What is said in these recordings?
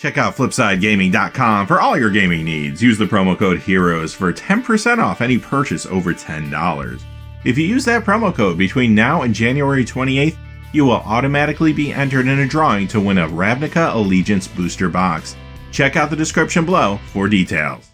Check out FlipsideGaming.com for all your gaming needs. Use the promo code HEROES for 10% off any purchase over $10. If you use that promo code between now and January 28th, you will automatically be entered in a drawing to win a Ravnica Allegiance booster box. Check out the description below for details.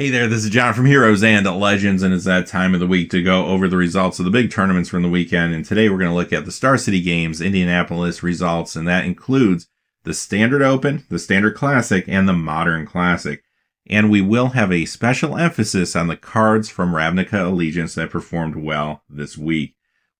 Hey there, this is John from Heroes and Legends, and it's that time of the week to go over the results of the big tournaments from the weekend. And today we're going to look at the Star City Games Indianapolis results, and that includes the Standard Open, the Standard Classic, and the Modern Classic. And we will have a special emphasis on the cards from Ravnica Allegiance that performed well this week.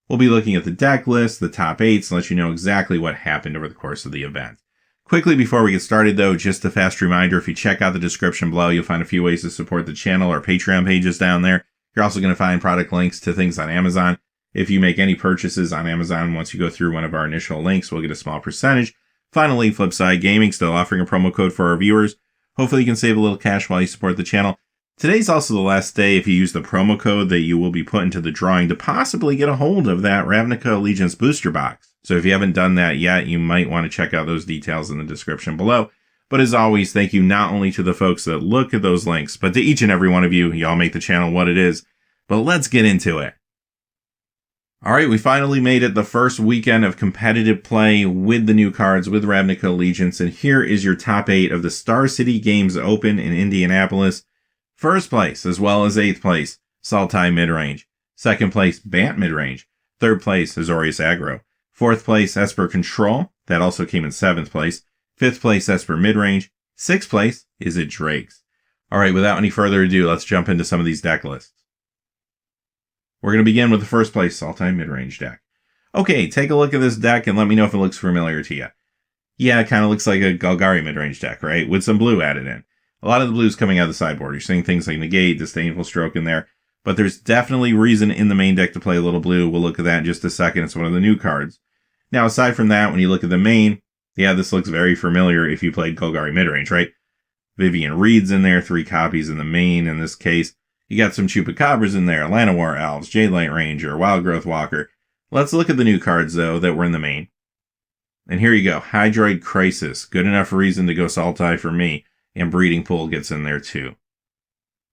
We'll be looking at the deck list, the top 8s, and let you know exactly what happened over the course of the event. Quickly before we get started though, just a fast reminder, if you check out the description below, you'll find a few ways to support the channel. Our Patreon pages down there. You're also going to find product links to things on Amazon. If you make any purchases on Amazon, once you go through one of our initial links, we'll get a small percentage. Finally, Flipside Gaming still offering a promo code for our viewers. Hopefully you can save a little cash while you support the channel. Today's also the last day if you use the promo code that you will be put into the drawing to possibly get a hold of that Ravnica Allegiance booster box. So if you haven't done that yet, you might want to check out those details in the description below. But as always, thank you not only to the folks that look at those links, but to each and every one of you. Y'all make the channel what it is. But let's get into it. Alright, we finally made it the first weekend of competitive play with the new cards with Ravnica Allegiance. And here is your top 8 of the Star City Games Open in Indianapolis. First place, as well as 8th place, Sultai Midrange. Second place, Bant Midrange. Third place, Azorius Aggro. 4th place, Esper Control. That also came in 7th place. 5th place, Esper Midrange. 6th place is it Drechsler. Alright, without any further ado, let's jump into some of these deck lists. We're going to begin with the first place, Sultai Midrange deck. Okay, take a look at this deck and let me know if it looks familiar to you. Yeah, it kind of looks like a Golgari Midrange deck, right? With some blue added in. A lot of the blues coming out of the sideboard. You're seeing things like Negate, Disdainful Stroke in there. But there's definitely reason in the main deck to play a little blue. We'll look at that in just a second. It's one of the new cards. Now, aside from that, when you look at the main, yeah, this looks very familiar if you played Golgari Midrange, right? Vivian Reed's in there, 3 copies in the main in this case. You got some Chupacabras in there, Llanowar Elves, Jadelight Ranger, Wildgrowth Walker. Let's look at the new cards, though, that were in the main. And here you go, Hydroid Crisis. Good enough reason to go Sultai for me. And Breeding Pool gets in there, too.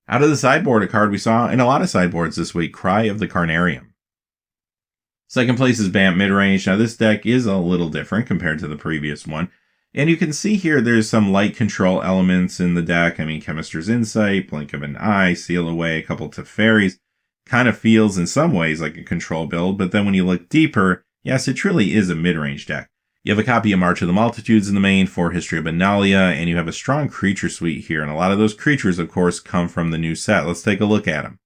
Out of the sideboard, a card we saw in a lot of sideboards this week, Cry of the Carnarium. Second place is Bant Midrange. Now this deck is a little different compared to the previous one. And you can see here there's some light control elements in the deck. I mean, Chemister's Insight, Blink of an Eye, Seal Away, a couple Teferis. Kind of feels in some ways like a control build, but then when you look deeper, yes, it truly is a mid-range deck. You have a copy of March of the Multitudes in the main, 4 History of Benalia, and you have a strong creature suite here. And a lot of those creatures, of course, come from the new set. Let's take a look at them.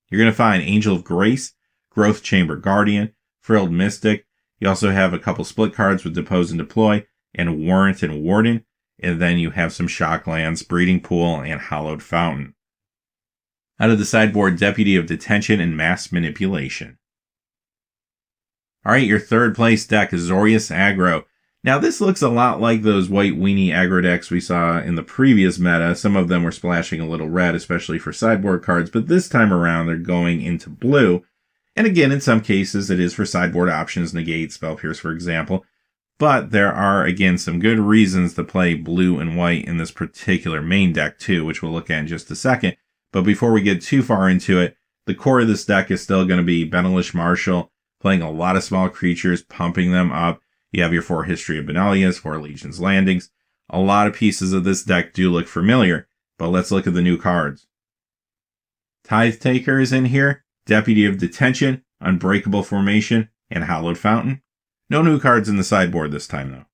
You're going to find Angel of Grace, Growth Chamber Guardian, Frilled Mystic. You also have a couple split cards with Depose and Deploy, and Warrant and Warden. And then you have some Shocklands, Breeding Pool, and Hallowed Fountain. Out of the sideboard, Deputy of Detention and Mass Manipulation. Alright, your third place deck is Azorius Aggro. Now this looks a lot like those white weenie aggro decks we saw in the previous meta. Some of them were splashing a little red, especially for sideboard cards, but this time around they're going into blue. And again, in some cases it is for sideboard options, Negate, Spell Pierce, for example. But there are, again, some good reasons to play blue and white in this particular main deck too, which we'll look at in just a second. But before we get too far into it, the core of this deck is still going to be Benalish Marshal, playing a lot of small creatures, pumping them up. You have your 4 History of Benalias, 4 Legion's Landings. A lot of pieces of this deck do look familiar, but let's look at the new cards. Tithe Taker is in here, Deputy of Detention, Unbreakable Formation, and Hallowed Fountain. No new cards in the sideboard this time, though.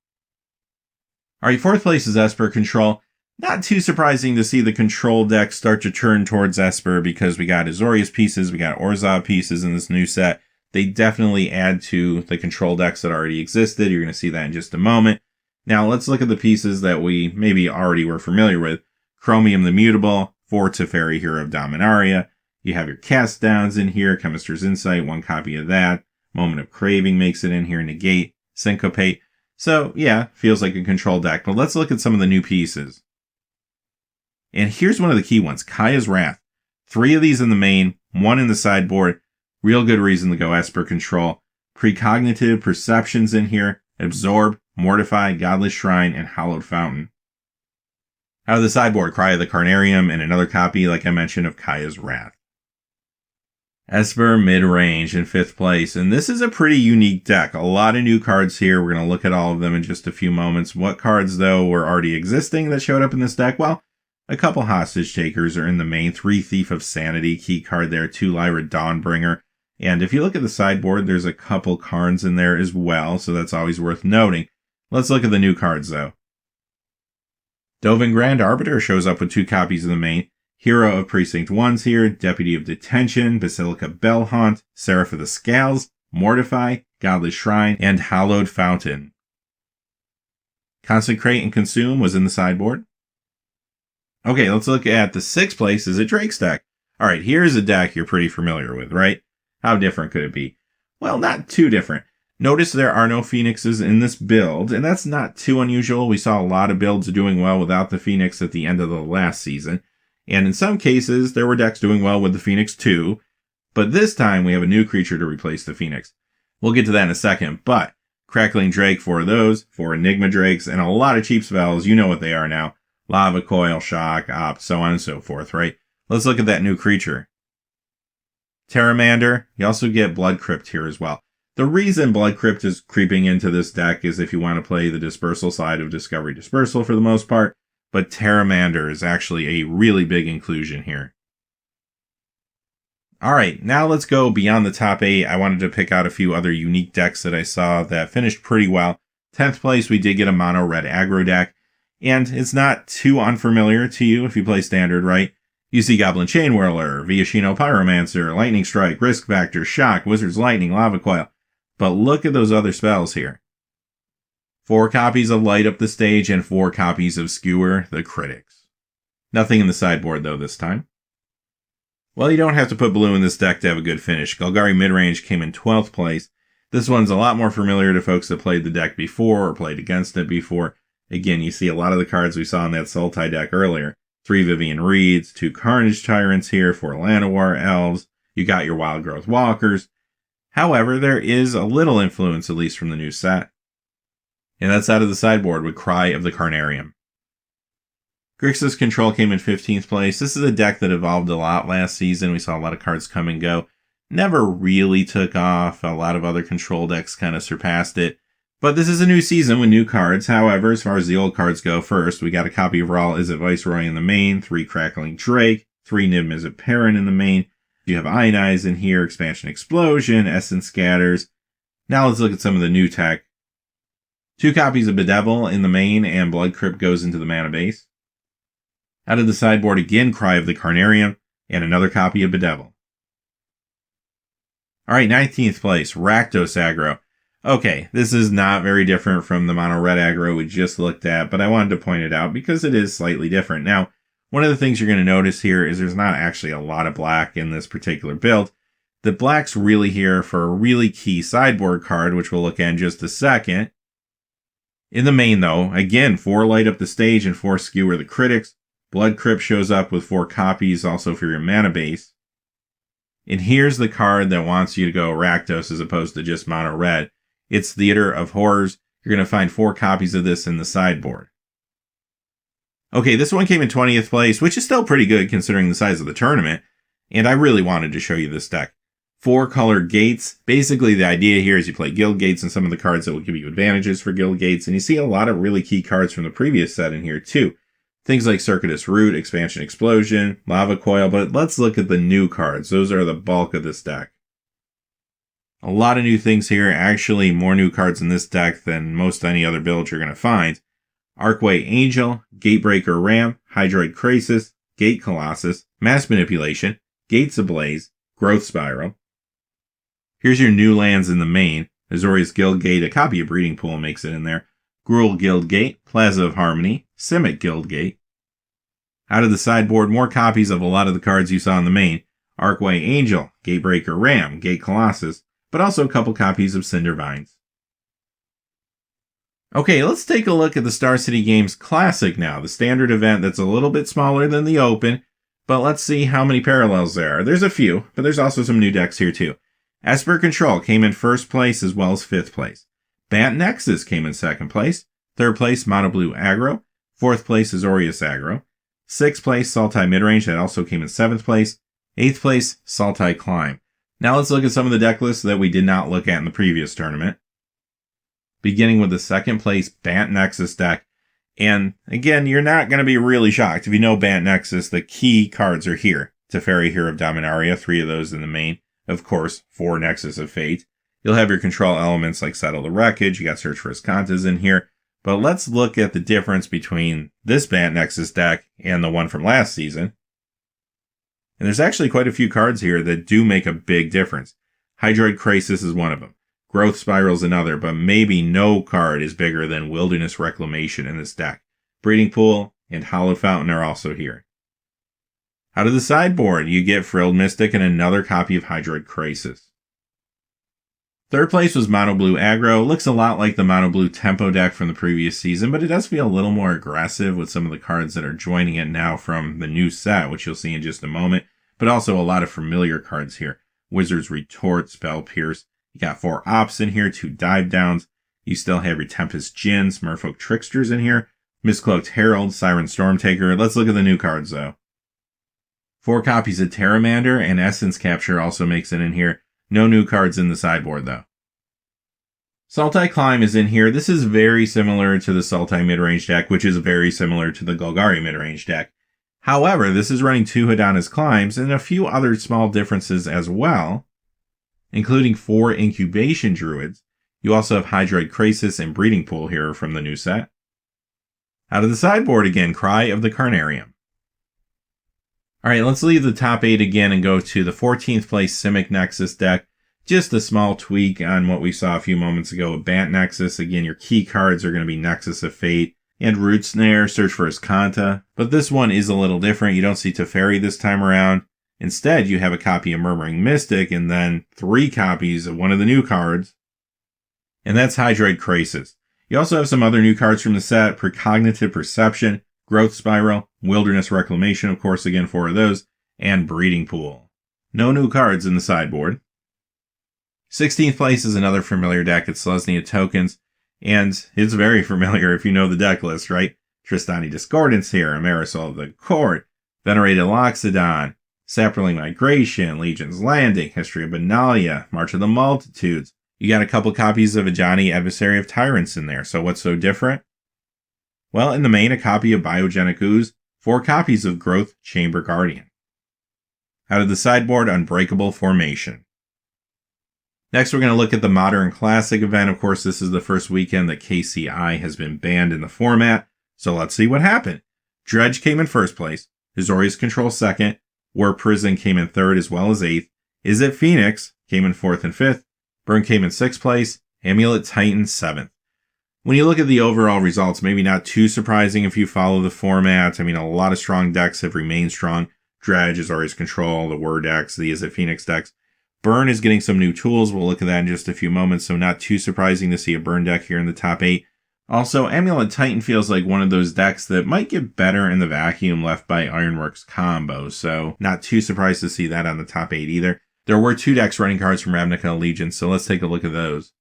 Alright, 4th place is Esper Control. Not too surprising to see the control deck start to turn towards Esper because we got Azorius pieces, we got Orzhov pieces in this new set. They definitely add to the control decks that already existed. You're going to see that in just a moment. Now let's look at the pieces that we maybe already were familiar with. Chromium the Mutable, 4 Teferi Hero of Dominaria. You have your Cast Downs in here, Chemister's Insight, 1 copy of that. Moment of Craving makes it in here, Negate, Syncopate. So yeah, feels like a control deck, but let's look at some of the new pieces. And here's one of the key ones, Kaya's Wrath. 3 of these in the main, 1 in the sideboard. Real good reason to go Esper Control. Precognitive Perceptions in here, Absorb, Mortify, Godless Shrine, and Hallowed Fountain. Out of the sideboard, Cry of the Carnarium, and another copy, like I mentioned, of Kaya's Wrath. Esper Midrange in 5th place, and this is a pretty unique deck. A lot of new cards here. We're going to look at all of them in just a few moments. What cards, though, were already existing that showed up in this deck? Well, a couple Hostage Takers are in the main. 3 Thief of Sanity, key card there. 2 Lyra Dawnbringer. And if you look at the sideboard, there's a couple Karns in there as well, so that's always worth noting. Let's look at the new cards, though. Dovin Grand Arbiter shows up with 2 copies of the main. Hero of Precinct 1's here, Deputy of Detention, Basilica Bellhaunt, Seraph of the Scales, Mortify, Godless Shrine, and Hallowed Fountain. Consecrate and Consume was in the sideboard. Okay, let's look at the 6th place is a Drake's deck. Alright, here's a deck you're pretty familiar with, right? How different could it be? Well, not too different. Notice there are no Phoenixes in this build, and that's not too unusual. We saw a lot of builds doing well without the Phoenix at the end of the last season. And in some cases, there were decks doing well with the Phoenix too, but this time we have a new creature to replace the Phoenix. We'll get to that in a second, but Crackling Drake, 4 of those, 4 Enigma Drakes, and a lot of cheap spells, you know what they are now. Lava Coil, Shock, Op, so on and so forth, right? Let's look at that new creature. Terramander, you also get Blood Crypt here as well. The reason Blood Crypt is creeping into this deck is if you want to play the Dispersal side of Discovery Dispersal for the most part, but Terramander is actually a really big inclusion here. Alright, now let's go beyond the top 8. I wanted to pick out a few other unique decks that I saw that finished pretty well. 10th place, we did get a mono red aggro deck, and it's not too unfamiliar to you if you play Standard, right? You see Goblin Chainwhirler, Viashino Pyromancer, Lightning Strike, Risk Factor, Shock, Wizard's Lightning, Lava Coil. But look at those other spells here. 4 copies of Light Up the Stage and 4 copies of Skewer the Critics. Nothing in the sideboard though this time. Well, you don't have to put blue in this deck to have a good finish. Golgari Midrange came in 12th place. This one's a lot more familiar to folks that played the deck before or played against it before. Again, you see a lot of the cards we saw in that Sultai deck earlier. 3 Vivian Reeds, 2 Carnage Tyrants here, 4 Llanowar Elves. You got your Wild Growth Walkers. However, there is a little influence, at least from the new set. And that's out of the sideboard with Cry of the Carnarium. Grixis Control came in 15th place. This is a deck that evolved a lot last season. We saw a lot of cards come and go. Never really took off. A lot of other control decks kind of surpassed it. But this is a new season with new cards. However, as far as the old cards go, first, we got a copy of Rawl Izzet Viceroy in the main, 3 Crackling Drake, 3 Niv Mizzet Perrin in the main. You have Ionize in here, Expansion Explosion, Essence Scatters. Now let's look at some of the new tech. 2 copies of Bedevil in the main, and Blood Crypt goes into the mana base. Out of the sideboard again, Cry of the Carnarium, and another copy of Bedevil. Alright, 19th place, Rakdos Aggro. Okay, this is not very different from the mono red aggro we just looked at, but I wanted to point it out because it is slightly different. Now, one of the things you're going to notice here is there's not actually a lot of black in this particular build. The black's really here for a really key sideboard card, which we'll look at in just a second. In the main, though, again, 4 Light Up the Stage and 4 Skewer the Critics. Blood Crypt shows up with 4 copies also for your mana base. And here's the card that wants you to go Rakdos as opposed to just mono red. It's Theater of Horrors. You're going to find 4 copies of this in the sideboard. Okay, this one came in 20th place, which is still pretty good considering the size of the tournament. And I really wanted to show you this deck. 4 colored gates. Basically, the idea here is you play guild gates and some of the cards that will give you advantages for guild gates. And you see a lot of really key cards from the previous set in here too. Things like Circuitous Root, Expansion Explosion, Lava Coil. But let's look at the new cards. Those are the bulk of this deck. A lot of new things here. Actually, more new cards in this deck than most any other build you're going to find. Archway Angel, Gatebreaker Ram, Hydroid Krasis, Gate Colossus, Mass Manipulation, Gates Ablaze, Growth Spiral. Here's your new lands in the main. Azorius Guild Gate, a copy of Breeding Pool makes it in there. Gruul Guild Gate, Plaza of Harmony, Simic Guild Gate. Out of the sideboard, more copies of a lot of the cards you saw in the main. Archway Angel, Gatebreaker Ram, Gate Colossus, but also a couple copies of Cinder Vines. Okay, let's take a look at the Star City Games Classic now, the standard event that's a little bit smaller than the Open, but let's see how many parallels there are. There's a few, but there's also some new decks here too. Esper Control came in first place as well as fifth place. Bant Nexus came in second place. Third place, Mono Blue Aggro. Fourth place is Aureus Aggro. Sixth place, Sultai Midrange, that also came in seventh place. Eighth place, Sultai Climb. Now let's look at some of the deck lists that we did not look at in the previous tournament. Beginning with the second place Bant Nexus deck. And again, you're not going to be really shocked. If you know Bant Nexus, the key cards are here. Teferi, Hero of Dominaria, 3 of those in the main. Of course, 4 Nexus of Fate. You'll have your control elements like Settle the Wreckage. You got Search for Escantas in here. But let's look at the difference between this Bant Nexus deck and the one from last season. And there's actually quite a few cards here that do make a big difference. Hydroid Crisis is one of them. Growth Spiral is another, but maybe no card is bigger than Wilderness Reclamation in this deck. Breeding Pool and Hollow Fountain are also here. Out of the sideboard, you get Frilled Mystic and another copy of Hydroid Crisis. Third place was Mono Blue Aggro. Looks a lot like the Mono Blue Tempo deck from the previous season, but it does feel a little more aggressive with some of the cards that are joining it now from the new set, which you'll see in just a moment, but also a lot of familiar cards here. Wizard's Retort, Spell Pierce. You got 4 Ops in here, 2 Dive Downs. You still have your Tempest Djinns, Merfolk Tricksters in here, Mistcloaked Herald, Siren Stormtaker. Let's look at the new cards though. 4 copies of Terramander and Essence Capture also makes it in here. No new cards in the sideboard though. Sultai Climb is in here. This is very similar to the Sultai Midrange deck, which is very similar to the Golgari Midrange deck. However, this is running 2 Hadana's Climbs and a few other small differences as well, including 4 Incubation Druids. You also have Hydroid Crisis and Breeding Pool here from the new set. Out of the sideboard again, Cry of the Carnarium. Alright, let's leave the top 8 again and go to the 14th place Simic Nexus deck. Just a small tweak on what we saw a few moments ago with Bant Nexus. Again, your key cards are going to be Nexus of Fate and Root Snare, Search for Escanta. But this one is a little different. You don't see Teferi this time around. Instead, you have a copy of Murmuring Mystic and then 3 copies of one of the new cards. And that's Hydroid Crisis. You also have some other new cards from the set. Precognitive Perception, Growth Spiral, Wilderness Reclamation, of course, again 4 of those, and Breeding Pool. No new cards in the sideboard. 16th place is another familiar deck. It's Selesnya Tokens, and it's very familiar if you know the deck list, right? Tristani Discordance here, Marisol of the Court, Venerated Loxodon, Saproling Migration, Legion's Landing, History of Benalia, March of the Multitudes. You got a couple copies of Ajani, Adversary of Tyrants in there, so what's so different? Well, in the main, a copy of Biogenic Ooze, 4 copies of Growth Chamber Guardian. Out of the sideboard, Unbreakable Formation. Next, we're going to look at the Modern Classic event. Of course, this is the first weekend that KCI has been banned in the format, so let's see what happened. Dredge came in first place, Azorius Control second, War Prison came in third as well as 8th, Is It Phoenix came in 4th and 5th, Burn came in 6th place, Amulet Titan 7th. When you look at the overall results, maybe not too surprising if you follow the format. I mean, a lot of strong decks have remained strong. Dredge, Azorius Control, the War decks, the Is It Phoenix decks. Burn is getting some new tools. We'll look at that in just a few moments, so not too surprising to see a Burn deck here in the top 8. Also, Amulet Titan feels like one of those decks that might get better in the vacuum left by Ironworks combo, so not too surprised to see that on the top 8 either. There were 2 decks running cards from Ravnica Allegiance, so let's take a look at those.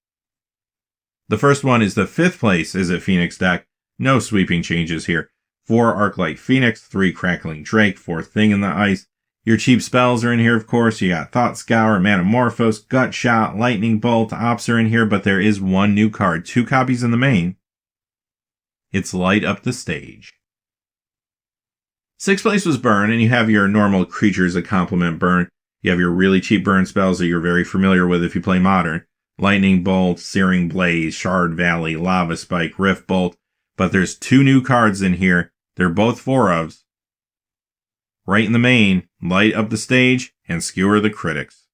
The first one is the 5th place Is It Phoenix deck. No sweeping changes here. 4 Arclight Phoenix, 3 Crackling Drake, 4 Thing in the Ice. Your cheap spells are in here, of course. You got Thought Scour, Manamorphose, Gut Shot, Lightning Bolt, Ops are in here, but there is 1 new card, 2 copies in the main. It's Light Up the Stage. 6th place was Burn, and you have your normal creatures that complement Burn. You have your really cheap Burn spells that you're very familiar with if you play Modern. Lightning Bolt, Searing Blaze, Shard Valley, Lava Spike, Rift Bolt. But there's 2 new cards in here. They're both 4-ofs. Right in the main, Light Up the Stage and Skewer the Critics.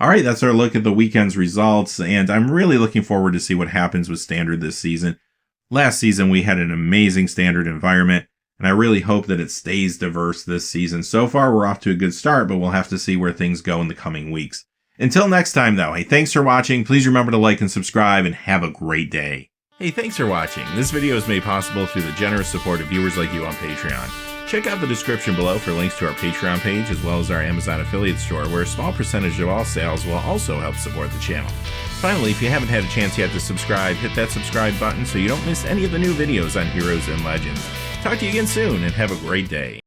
Alright, that's our look at the weekend's results, and I'm really looking forward to see what happens with Standard this season. Last season we had an amazing Standard environment, and I really hope that it stays diverse this season. So far we're off to a good start, but we'll have to see where things go in the coming weeks. Until next time though, hey, thanks for watching. Please remember to like and subscribe, and have a great day. Hey, thanks for watching. This video is made possible through the generous support of viewers like you on Patreon. Check Check out the description below for links to our Patreon page as well as our Amazon affiliate store, where a small percentage of all sales will also help support the channel. Finally, if you haven't had a chance yet to subscribe, hit that subscribe button so you don't miss any of the new videos on Heroes and Legends. Talk to you again soon, and have a great day.